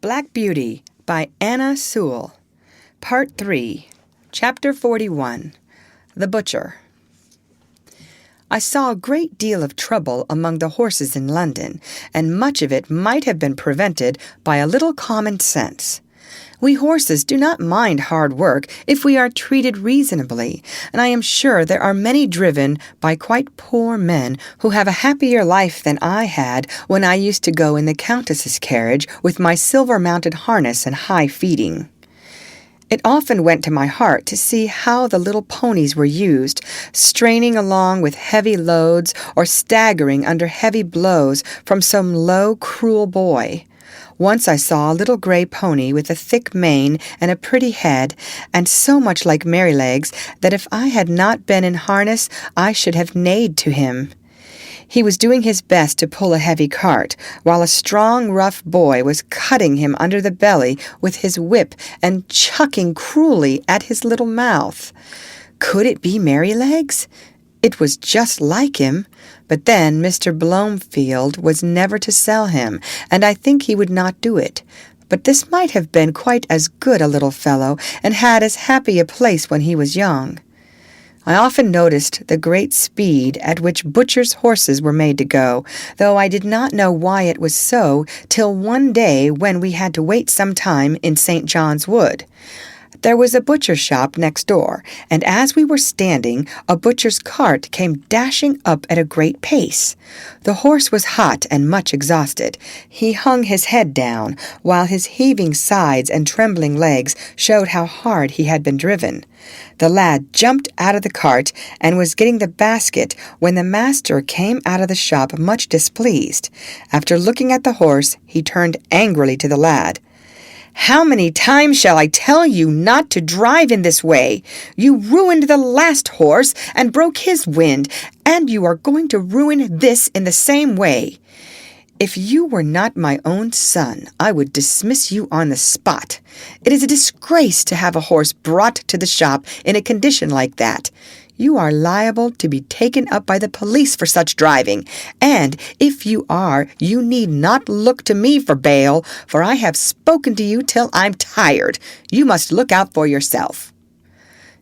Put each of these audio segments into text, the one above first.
Black Beauty by Anna Sewell. Part 3, Chapter 41, The Butcher. I saw a great deal of trouble among the horses in London, and much of it might have been prevented by a little common sense. We horses do not mind hard work if we are treated reasonably, and I am sure there are many driven by quite poor men who have a happier life than I had when I used to go in the Countess's carriage with my silver-mounted harness and high feeding. It often went to my heart to see how the little ponies were used, straining along with heavy loads or staggering under heavy blows from some low, cruel boy. Once I saw a little gray pony with a thick mane and a pretty head, and so much like Merrylegs that if I had not been in harness I should have neighed to him. He was doing his best to pull a heavy cart, while a strong, rough boy was cutting him under the belly with his whip and chucking cruelly at his little mouth. Could it be Merrylegs? It was just like him, but then Mr. Blomefield was never to sell him, and I think he would not do it. But this might have been quite as good a little fellow, and had as happy a place when he was young. I often noticed the great speed at which butchers' horses were made to go, though I did not know why it was so till one day when we had to wait some time in St. John's Wood. There was a butcher's shop next door, and as we were standing, a butcher's cart came dashing up at a great pace. The horse was hot and much exhausted. He hung his head down, while his heaving sides and trembling legs showed how hard he had been driven. The lad jumped out of the cart and was getting the basket when the master came out of the shop much displeased. After looking at the horse, he turned angrily to the lad. "How many times shall I tell you not to drive in this way? You ruined the last horse and broke his wind, and you are going to ruin this in the same way. If you were not my own son, I would dismiss you on the spot. It is a disgrace to have a horse brought to the shop in a condition like that. You are liable to be taken up by the police for such driving, and if you are, you need not look to me for bail, for I have spoken to you till I'm tired. You must look out for yourself."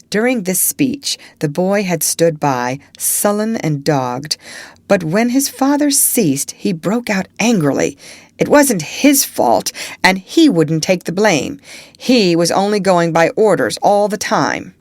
During this speech, the boy had stood by, sullen and dogged, but when his father ceased, he broke out angrily. It wasn't his fault, and he wouldn't take the blame. He was only going by orders all the time.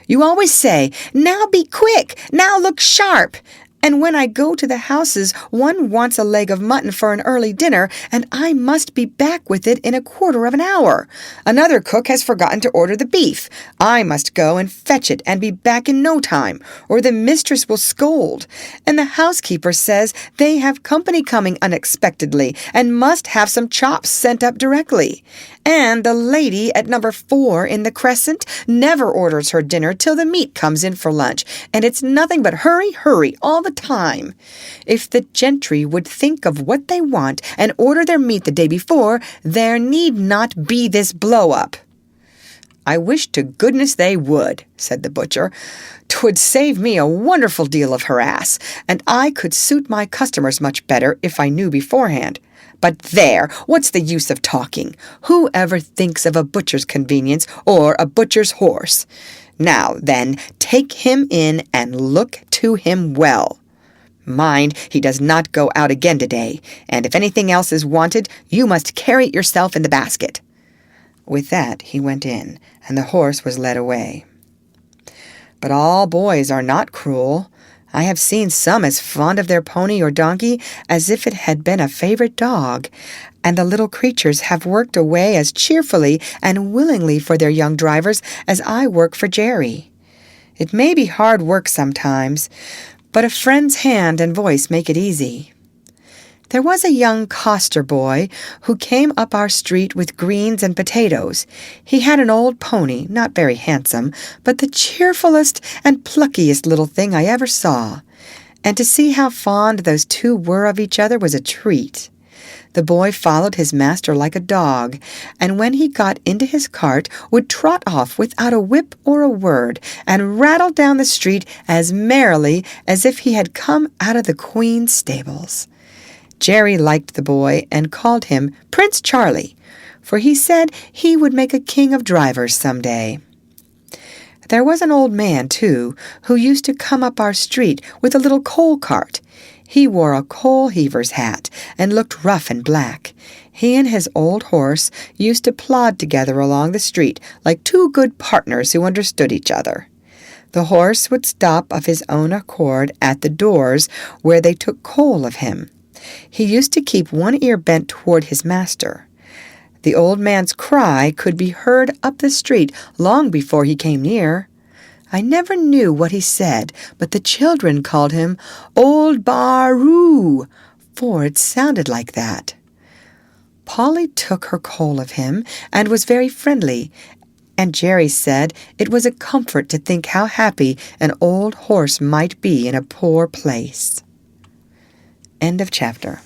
"You always say, 'Now be quick, now look sharp.' And when I go to the houses, one wants a leg of mutton for an early dinner, and I must be back with it in a quarter of an hour. Another cook has forgotten to order the beef. I must go and fetch it and be back in no time, or the mistress will scold. And the housekeeper says they have company coming unexpectedly, and must have some chops sent up directly. And the lady at number 4 in the Crescent never orders her dinner till the meat comes in for lunch, and it's nothing but hurry, hurry all the time. If the gentry would think of what they want and order their meat the day before, there need not be this blow-up." "I wish to goodness they would," said the butcher. "'Twould save me a wonderful deal of harass, and I could suit my customers much better if I knew beforehand. But there, what's the use of talking? Who ever thinks of a butcher's convenience or a butcher's horse? Now, then, take him in and look to him well. Mind, he does not go out again today, and if anything else is wanted, you must carry it yourself in the basket." With that he went in, and the horse was led away. But all boys are not cruel. I have seen some as fond of their pony or donkey as if it had been a favorite dog, and the little creatures have worked away as cheerfully and willingly for their young drivers as I work for Jerry. It may be hard work sometimes, but a friend's hand and voice make it easy. There was a young coster boy who came up our street with greens and potatoes. He had an old pony, not very handsome, but the cheerfulest and pluckiest little thing I ever saw. And to see how fond those two were of each other was a treat. The boy followed his master like a dog, and when he got into his cart would trot off without a whip or a word, and rattle down the street as merrily as if he had come out of the Queen's stables. Jerry liked the boy and called him Prince Charlie, for he said he would make a king of drivers some day. There was an old man, too, who used to come up our street with a little coal cart. He wore a coal heaver's hat and looked rough and black. He and his old horse used to plod together along the street like two good partners who understood each other. The horse would stop of his own accord at the doors where they took coal of him. He used to keep one ear bent toward his master. The old man's cry could be heard up the street long before he came near. I never knew what he said, but the children called him Old Bar-oo, for it sounded like that. Polly took her coal of him and was very friendly, and Jerry said it was a comfort to think how happy an old horse might be in a poor place. End of chapter.